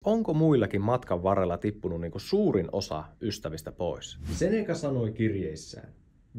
Onko muillakin matkan varrella tippunut suurin osa ystävistä pois? Seneca sanoi kirjeissään: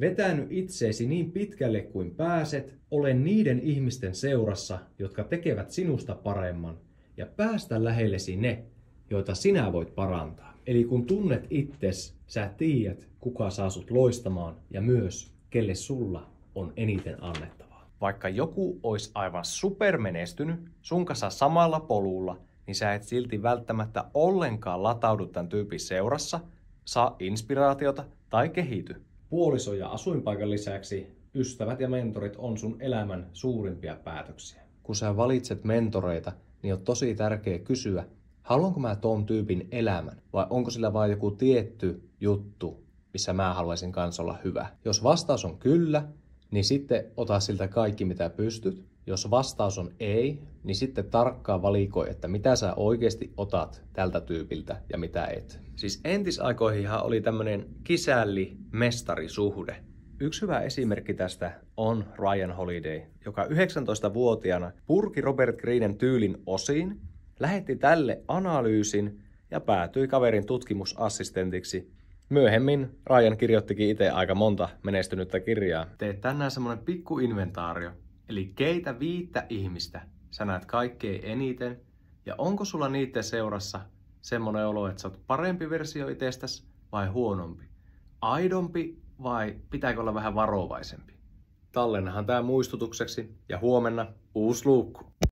vetänyt itseesi niin pitkälle kuin pääset, ole niiden ihmisten seurassa, jotka tekevät sinusta paremman, ja päästä lähellesi ne, joita sinä voit parantaa. Eli kun tunnet itses, sä tiedät, kuka saa sut loistamaan ja myös, kelle sulla on eniten annettavaa. Vaikka joku olisi aivan supermenestynyt sun kanssa samalla polulla, niin sä et silti välttämättä ollenkaan lataudu tämän tyypin seurassa, saa inspiraatiota tai kehity. Puoliso ja asuinpaikan lisäksi ystävät ja mentorit on sun elämän suurimpia päätöksiä. Kun sä valitset mentoreita, niin on tosi tärkeää kysyä, haluanko mä ton tyypin elämän vai onko sillä vain joku tietty juttu, missä mä haluaisin kanssa olla hyvä. Jos vastaus on kyllä, niin sitten ota siltä kaikki mitä pystyt. Jos vastaus on ei, niin sitten tarkkaan valikoi, että mitä sä oikeasti otat tältä tyypiltä ja mitä et. Siis entisaikoihinhan oli tämmönen kisälli-mestarisuhde. Yksi hyvä esimerkki tästä on Ryan Holiday, joka 19-vuotiaana purki Robert Greenen tyylin osiin, lähetti tälle analyysin ja päätyi kaverin tutkimusassistentiksi. Myöhemmin Ryan kirjoittikin itse aika monta menestynyttä kirjaa. Teet tänään semmonen pikku inventaario, eli keitä 5 ihmistä sä näet kaikkein eniten, ja onko sulla niiden seurassa semmonen olo, että sä oot parempi versio itsestäsi vai huonompi? Aidompi vai pitääkö olla vähän varovaisempi? Tallennahan tää muistutukseksi ja huomenna uusi luukku.